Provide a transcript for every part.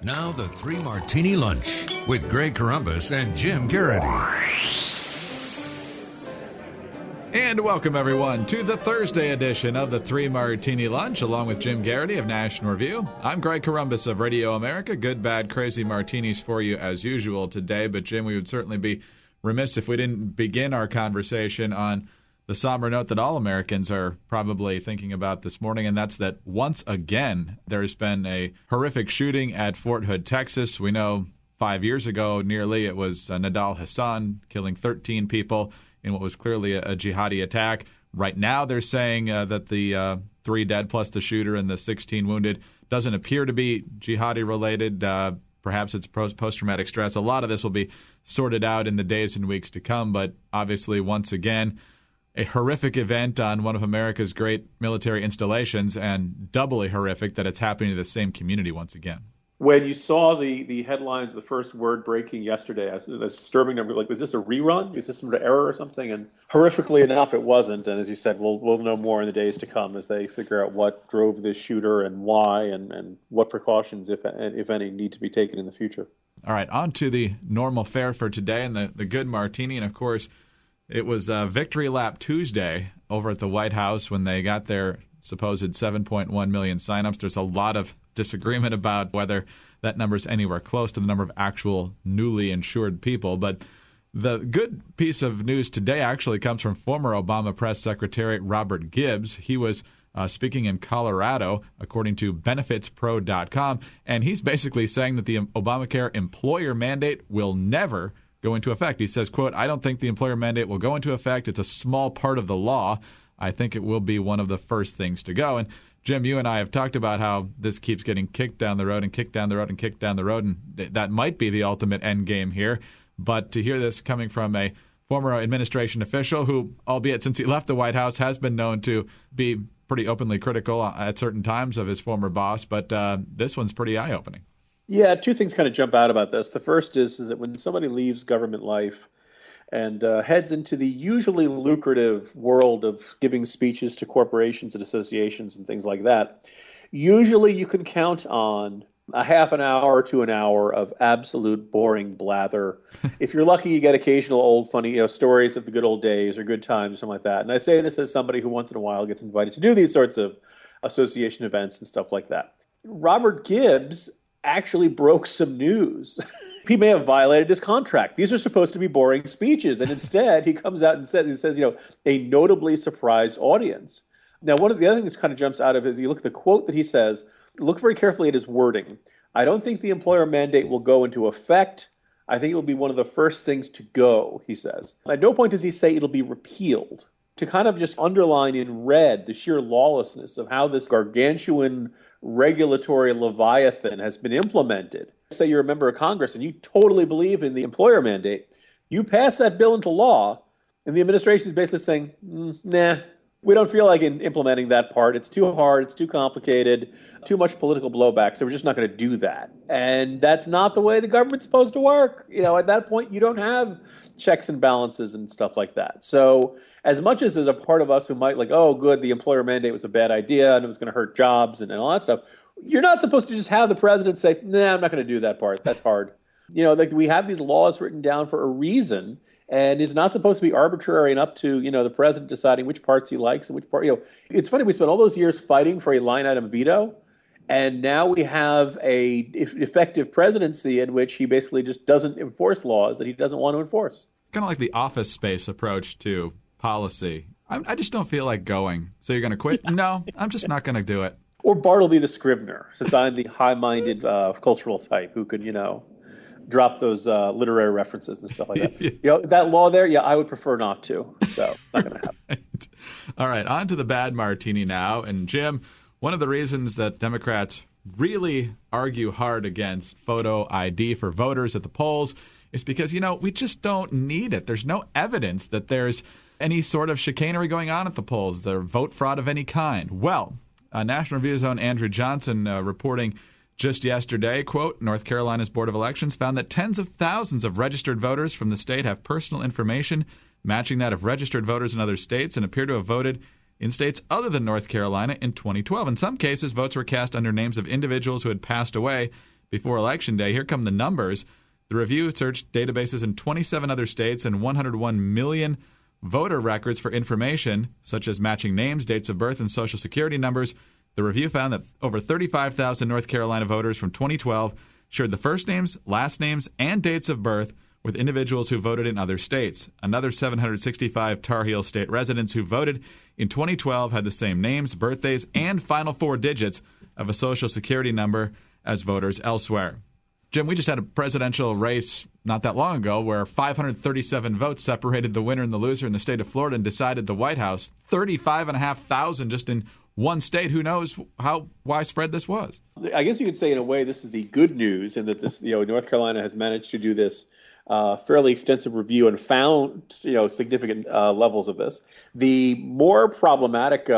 Now the Three Martini Lunch with Greg Corombos and Jim Garrity. And welcome, everyone, to the Thursday edition of the Three Martini Lunch, along with Jim Garrity of National Review. I'm Greg Corombos of Radio America. Good, bad, crazy martinis for you as usual today. But, Jim, we would certainly be remiss if we didn't begin our conversation on the somber note that all Americans are probably thinking about this morning, and that's that once again there's been a horrific shooting at Fort Hood, Texas. We know 5 years ago nearly it was Nadal Hassan killing 13 people in what was clearly a jihadi attack. Right now they're saying that the 3 dead plus the shooter and the 16 wounded doesn't appear to be jihadi related. Perhaps it's post-traumatic stress. A lot of this will be sorted out in the days and weeks to come, but obviously once again a horrific event on one of America's great military installations, and doubly horrific that it's happening to the same community once again. When you saw the headlines, the first word breaking yesterday, I was disturbing them. Like, was this a rerun? Is this some error or something? And horrifically enough, it wasn't. And as you said, we'll know more in the days to come as they figure out what drove this shooter and why, and what precautions, if any, need to be taken in the future. All right, on to the normal fare for today and the good martini. And of course, it was Victory Lap Tuesday over at the White House when they got their supposed 7.1 million signups. There's a lot of disagreement about whether that number is anywhere close to the number of actual newly insured people. But the good piece of news today actually comes from former Obama press secretary Robert Gibbs. He was speaking in Colorado, according to benefitspro.com, and he's basically saying that the Obamacare employer mandate will never go into effect. He says, quote, "I don't think the employer mandate will go into effect. It's a small part of the law. I think it will be one of the first things to go." And Jim, you and I have talked about how this keeps getting kicked down the road and kicked down the road and kicked down the road, and that might be the ultimate end game here. But to hear this coming from a former administration official who, albeit since he left the White House, has been known to be pretty openly critical at certain times of his former boss, but this one's pretty eye-opening. Yeah, two things kind of jump out about this. The first is that when somebody leaves government life and heads into the usually lucrative world of giving speeches to corporations and associations and things like that, usually you can count on a half an hour to an hour of absolute boring blather. If you're lucky, you get occasional old funny stories of the good old days or good times, something like that. And I say this as somebody who once in a while gets invited to do these sorts of association events and stuff like that. Robert Gibbs actually broke some news. He may have violated his contract. These are supposed to be boring speeches. And instead, he comes out and says, a notably surprised audience. Now, one of the other things that kind of jumps out of it is you look at the quote that he says, look very carefully at his wording. "I don't think the employer mandate will go into effect. I think it will be one of the first things to go," he says. At no point does he say it'll be repealed. To kind of just underline in red the sheer lawlessness of how this gargantuan regulatory leviathan has been implemented. Say you're a member of Congress and you totally believe in the employer mandate. You pass that bill into law, and the administration is basically saying, nah, we don't feel like implementing that part. It's too hard. It's too complicated, too much political blowback. So we're just not going to do that. And that's not the way the government's supposed to work. At that point, you don't have checks and balances and stuff like that. So as much as there's a part of us who might oh, good, the employer mandate was a bad idea and it was going to hurt jobs and all that stuff, you're not supposed to just have the president say, nah, I'm not going to do that part. That's hard. We have these laws written down for a reason. And it's not supposed to be arbitrary and up to, the president deciding which parts he likes and which part, It's funny, we spent all those years fighting for a line item veto, and now we have a effective presidency in which he basically just doesn't enforce laws that he doesn't want to enforce. Kind of like the Office Space approach to policy. I just don't feel like going. So you're going to quit? No, I'm just not going to do it. Or Bartleby the Scrivener, since I'm the high-minded cultural type who could, drop those literary references and stuff like that. That law there, I would prefer not to. So not going to happen. All right, on to the bad martini now. And Jim, one of the reasons that Democrats really argue hard against photo ID for voters at the polls is because, we just don't need it. There's no evidence that there's any sort of chicanery going on at the polls, or vote fraud of any kind. Well, National Review's own Andrew Johnson reporting just yesterday, quote, "North Carolina's Board of Elections found that tens of thousands of registered voters from the state have personal information matching that of registered voters in other states and appear to have voted in states other than North Carolina in 2012. In some cases, votes were cast under names of individuals who had passed away before Election Day. Here come the numbers. The review searched databases in 27 other states and 101 million voter records for information, such as matching names, dates of birth, and Social Security numbers. The review found that over 35,000 North Carolina voters from 2012 shared the first names, last names, and dates of birth with individuals who voted in other states. Another 765 Tar Heel State residents who voted in 2012 had the same names, birthdays, and final four digits of a Social Security number as voters elsewhere. Jim, we just had a presidential race not that long ago where 537 votes separated the winner and the loser in the state of Florida and decided the White House. 35,500 just in one state. Who knows how widespread this was? I guess you could say, in a way, this is the good news, in that this, North Carolina has managed to do this fairly extensive review and found, significant levels of this. The more problematic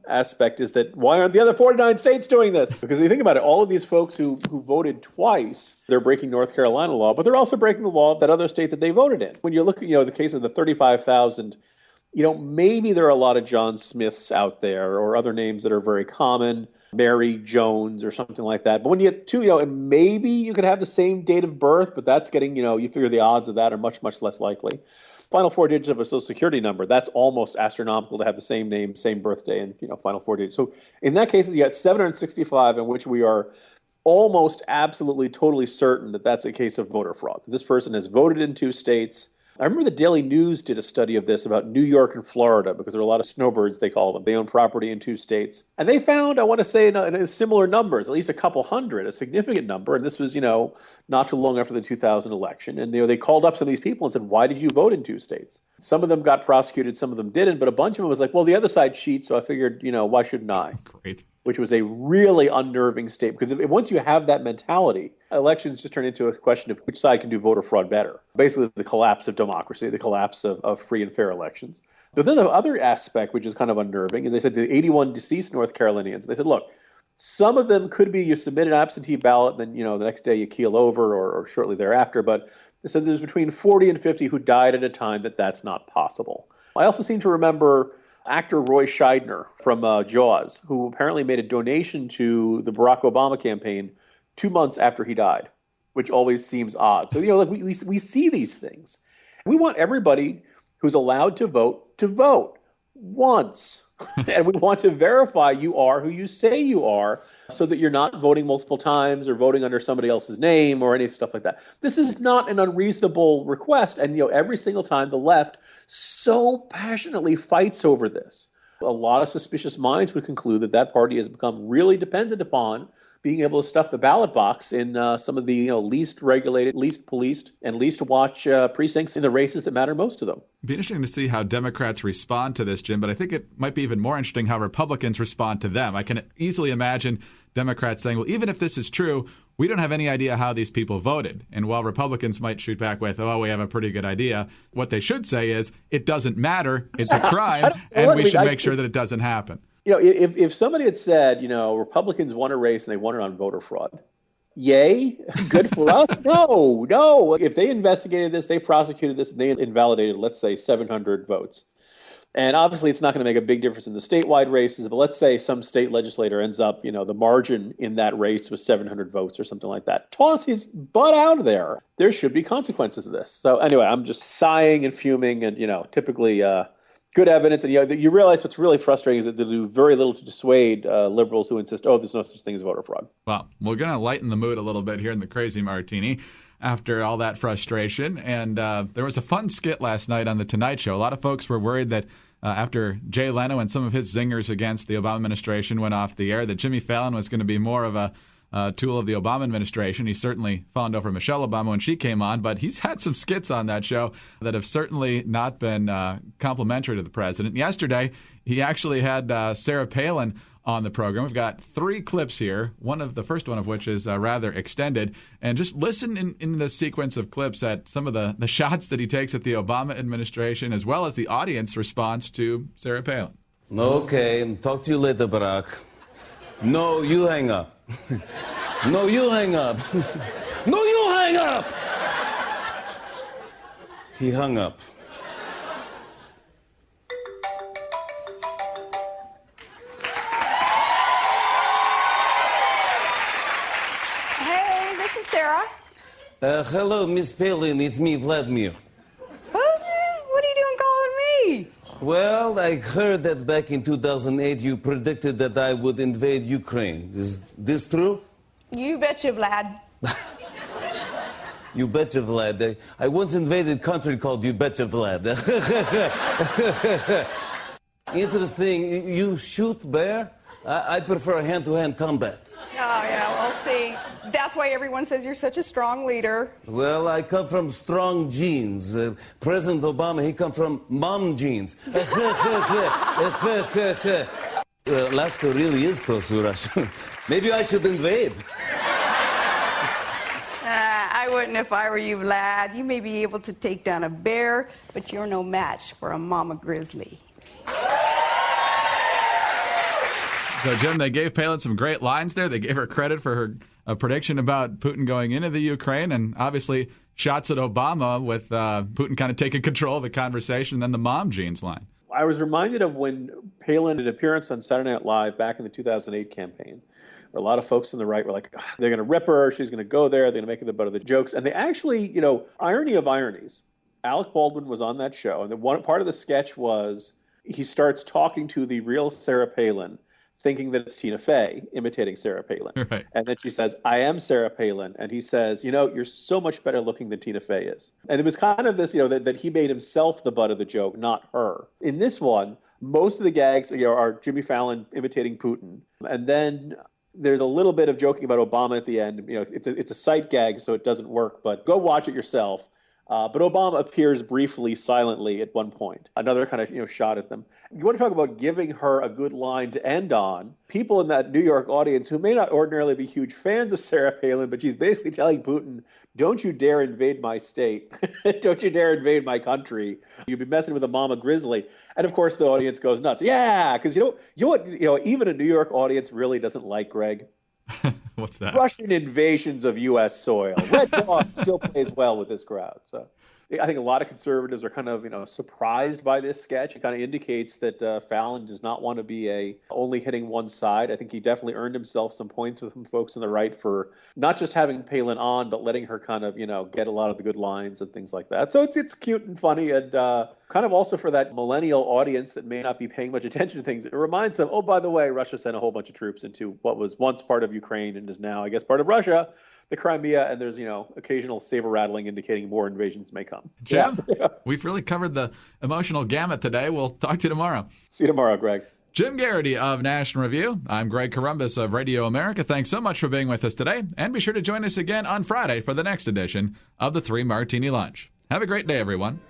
aspect is that why aren't the other 49 states doing this? Because if you think about it, all of these folks who voted twice, they're breaking North Carolina law, but they're also breaking the law of that other state that they voted in. When you look at, the case of the 35,000, maybe there are a lot of John Smiths out there or other names that are very common, Mary Jones or something like that. But when you get two, and maybe you could have the same date of birth, but that's getting, you figure the odds of that are much, much less likely. Final four digits of a Social Security number, that's almost astronomical to have the same name, same birthday, and, final four digits. So in that case, you got 765 in which we are almost absolutely, totally certain that that's a case of voter fraud. This person has voted in two states. I remember the Daily News did a study of this about New York and Florida, because there are a lot of snowbirds, they call them. They own property in two states. And they found, I want to say, in similar numbers, at least a couple hundred, a significant number. And this was, not too long after the 2000 election. And they called up some of these people and said, why did you vote in two states? Some of them got prosecuted, some of them didn't. But a bunch of them was like, well, the other side cheats, so I figured, why shouldn't I? Great. Which was a really unnerving state, because once you have that mentality, elections just turn into a question of which side can do voter fraud better. Basically, the collapse of democracy, the collapse of free and fair elections. But then the other aspect, which is kind of unnerving, is they said the 81 deceased North Carolinians, they said, look, some of them could be you submit an absentee ballot, and then, the next day you keel over or shortly thereafter. But they said there's between 40 and 50 who died at a time that's not possible. I also seem to remember actor Roy Scheidner from Jaws, who apparently made a donation to the Barack Obama campaign 2 months after he died, which always seems odd. So, we see these things. We want everybody who's allowed to vote once. And we want to verify you are who you say you are, so that you're not voting multiple times or voting under somebody else's name or any stuff like that. This is not an unreasonable request. And, every single time the left so passionately fights over this, a lot of suspicious minds would conclude that party has become really dependent upon being able to stuff the ballot box in some of the least regulated, least policed, and least watched precincts in the races that matter most to them. It'd be interesting to see how Democrats respond to this, Jim, but I think it might be even more interesting how Republicans respond to them. I can easily imagine Democrats saying, well, even if this is true, we don't have any idea how these people voted. And while Republicans might shoot back with, oh, we have a pretty good idea, what they should say is, it doesn't matter, it's a crime, and we should make sure that it doesn't happen. If somebody had said, Republicans won a race and they won it on voter fraud, yay, good for us? No. If they investigated this, they prosecuted this, and they invalidated, let's say, 700 votes. And obviously, it's not going to make a big difference in the statewide races, but let's say some state legislator ends up, the margin in that race was 700 votes or something like that. Toss his butt out of there. There should be consequences of this. So anyway, I'm just sighing and fuming, and, typically good evidence. And you realize what's really frustrating is that they do very little to dissuade liberals who insist, there's no such thing as voter fraud. Well, we're going to lighten the mood a little bit here in the Crazy Martini after all that frustration. And there was a fun skit last night on The Tonight Show. A lot of folks were worried that after Jay Leno and some of his zingers against the Obama administration went off the air, that Jimmy Fallon was going to be more of a tool of the Obama administration. He certainly fawned over Michelle Obama when she came on, but he's had some skits on that show that have certainly not been complimentary to the president. Yesterday, he actually had Sarah Palin on the program. We've got 3 clips here, the first one of which is rather extended. And just listen in the sequence of clips at some of the shots that he takes at the Obama administration, as well as the audience response to Sarah Palin. Okay, talk to you later, Barack. No, you hang up. No, you hang up. No, you hang up! He hung up. Hey, morning. This is Sarah. Hello, Miss Palin. It's me, Vladimir. What are you doing calling me? Well, I heard that back in 2008 you predicted that I would invade Ukraine. Is this true? You betcha, Vlad. You betcha, Vlad. I once invaded a country called You Betcha, Vlad. Interesting. You shoot bear? I prefer hand-to-hand combat. Oh, yeah, well, see, that's why everyone says you're such a strong leader. Well, I come from strong genes. President Obama, he come from mom genes. Alaska really is close to Russia. Maybe I should invade. I wouldn't if I were you, Vlad. You may be able to take down a bear, but you're no match for a mama grizzly. So, Jim, they gave Palin some great lines there. They gave her credit for her prediction about Putin going into the Ukraine, and obviously shots at Obama with Putin kind of taking control of the conversation, and then the mom jeans line. I was reminded of when Palin did an appearance on Saturday Night Live back in the 2008 campaign, where a lot of folks on the right were like, they're going to rip her, she's going to go there, they're going to make her the butt of the jokes. And they actually, irony of ironies, Alec Baldwin was on that show, and the one part of the sketch was he starts talking to the real Sarah Palin, thinking that it's Tina Fey imitating Sarah Palin. Right. And then she says, I am Sarah Palin. And he says, you're so much better looking than Tina Fey is. And it was kind of this, that he made himself the butt of the joke, not her. In this one, most of the gags are Jimmy Fallon imitating Putin. And then there's a little bit of joking about Obama at the end. It's a sight gag, so it doesn't work. But go watch it yourself. But Obama appears briefly, silently at one point. Another kind of shot at them. You want to talk about giving her a good line to end on? People in that New York audience who may not ordinarily be huge fans of Sarah Palin, but she's basically telling Putin, don't you dare invade my state. Don't you dare invade my country. You'd be messing with a mama grizzly. And of course the audience goes nuts. Yeah, because even a New York audience really doesn't like Greg. What's that? Russian invasions of U.S. soil. Red Dog still plays well with this crowd. So I think a lot of conservatives are kind of, surprised by this sketch. It kind of indicates that Fallon does not want to be only hitting one side. I think he definitely earned himself some points with some folks on the right for not just having Palin on, but letting her kind of, get a lot of the good lines and things like that. So it's cute and funny, and kind of also for that millennial audience that may not be paying much attention to things. It reminds them, oh, by the way, Russia sent a whole bunch of troops into what was once part of Ukraine and is now, I guess, part of Russia, the Crimea, and there's, occasional saber rattling indicating more invasions may come. Jim, yeah. We've really covered the emotional gamut today. We'll talk to you tomorrow. See you tomorrow, Greg. Jim Garrity of National Review. I'm Greg Columbus of Radio America. Thanks so much for being with us today. And be sure to join us again on Friday for the next edition of the 3 Martini Lunch. Have a great day, everyone.